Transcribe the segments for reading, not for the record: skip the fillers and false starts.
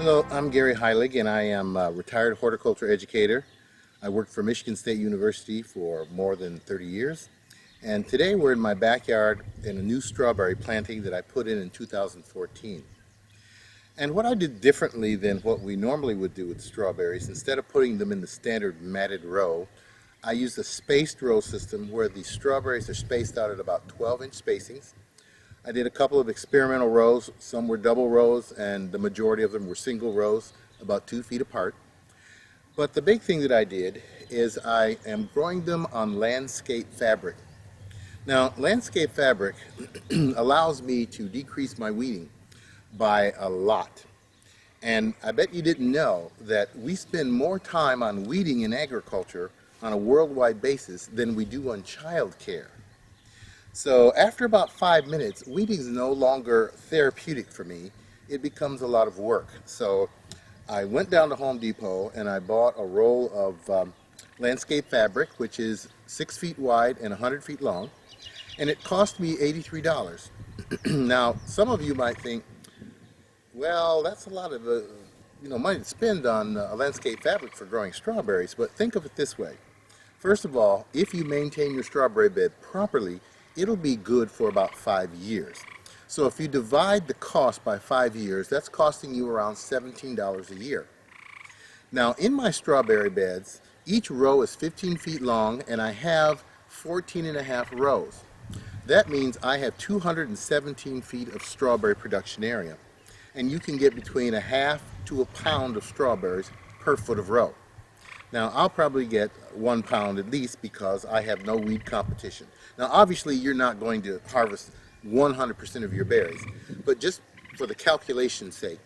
Hello, I'm Gary Heilig, and I am a retired horticulture educator. I worked for Michigan State University for more than 30 years, and today we're in my backyard in a new strawberry planting that I put in 2014. And what I did differently than what we normally would do with strawberries, instead of putting them in the standard matted row, I used a spaced row system where the strawberries are spaced out at about 12-inch spacings. I did a couple of experimental rows. Some were double rows and the majority of them were single rows about 2 feet apart. But the big thing that I did is I am growing them on landscape fabric. Now, landscape fabric allows me to decrease my weeding by a lot. And I bet you didn't know that we spend more time on weeding in agriculture on a worldwide basis than we do on child care. So after about 5 minutes, weeding is no longer therapeutic for me. It becomes a lot of work. So I went down to Home Depot and I bought a roll of landscape fabric, which is 6 feet wide and 100 feet long, and it cost me $83. Now, some of you might think, well, that's a lot of money to spend on landscape fabric for growing strawberries, but think of it this way. First of all, if you maintain your strawberry bed properly, it'll be good for about 5 years. So if you divide the cost by 5 years, that's costing you around $17 a year. Now, in my strawberry beds, each row is 15 feet long and I have 14 and a half rows. That means I have 217 feet of strawberry production area. And you can get between a half to a pound of strawberries per foot of row. Now, I'll probably get 1 pound at least because I have no weed competition. Now, obviously, you're not going to harvest 100% of your berries, but just for the calculation's sake,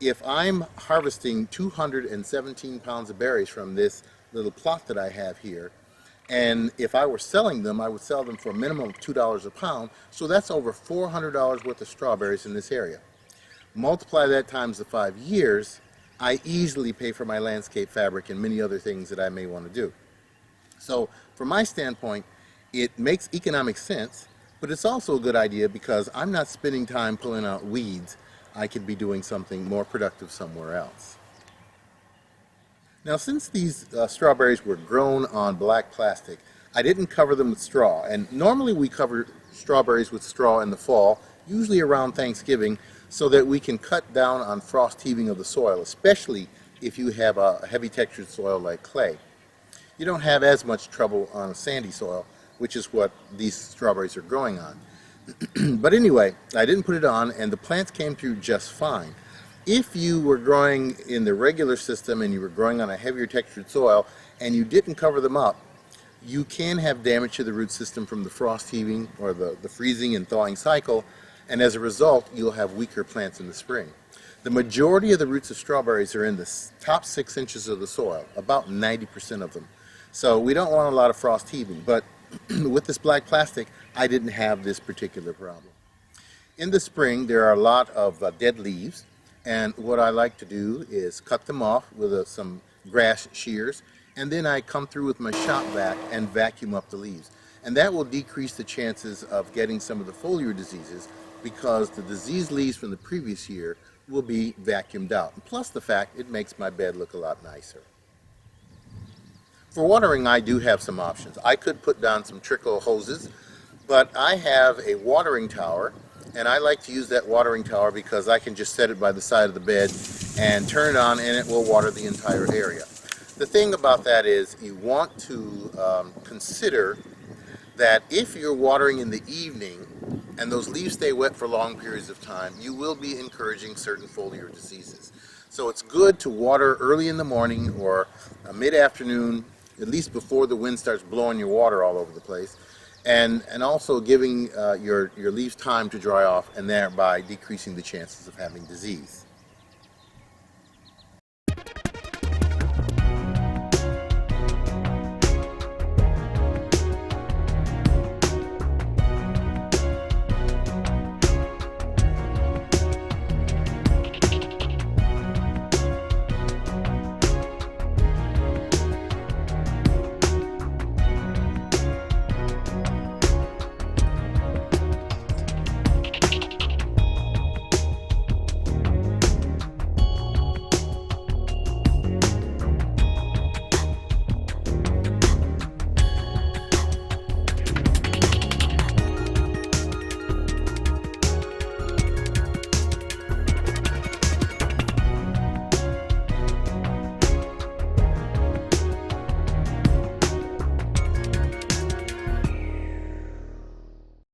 if I'm harvesting 217 pounds of berries from this little plot that I have here, and if I were selling them, I would sell them for a minimum of $2 a pound, so that's over $400 worth of strawberries in this area. Multiply that times the 5 years, I easily pay for my landscape fabric and many other things that I may want to do. So from my standpoint, it makes economic sense, but it's also a good idea because I'm not spending time pulling out weeds. I could be doing something more productive somewhere else. Now, since these strawberries were grown on black plastic, I didn't cover them with straw. And normally we cover strawberries with straw in the fall, usually around Thanksgiving, so that we can cut down on frost heaving of the soil, especially if you have a heavy textured soil like clay. You don't have as much trouble on a sandy soil, which is what these strawberries are growing on. But anyway, I didn't put it on and the plants came through just fine. If you were growing in the regular system and you were growing on a heavier textured soil and you didn't cover them up, you can have damage to the root system from the frost heaving or the freezing and thawing cycle, and as a result, you'll have weaker plants in the spring. The majority of the roots of strawberries are in the top 6 inches of the soil, about 90% of them. So we don't want a lot of frost heaving, but with this black plastic, I didn't have this particular problem. In the spring, there are a lot of dead leaves, and what I like to do is cut them off with some grass shears, and then I come through with my shop vac and vacuum up the leaves. And that will decrease the chances of getting some of the foliar diseases because the diseased leaves from the previous year will be vacuumed out. And plus the fact it makes my bed look a lot nicer. For watering, I do have some options. I could put down some trickle hoses, but I have a watering tower, and I like to use that watering tower because I can just set it by the side of the bed and turn it on and it will water the entire area. The thing about that is you want to consider that if you're watering in the evening and those leaves stay wet for long periods of time, you will be encouraging certain foliar diseases. So it's good to water early in the morning or mid-afternoon, at least before the wind starts blowing your water all over the place, and also giving your leaves time to dry off and thereby decreasing the chances of having disease.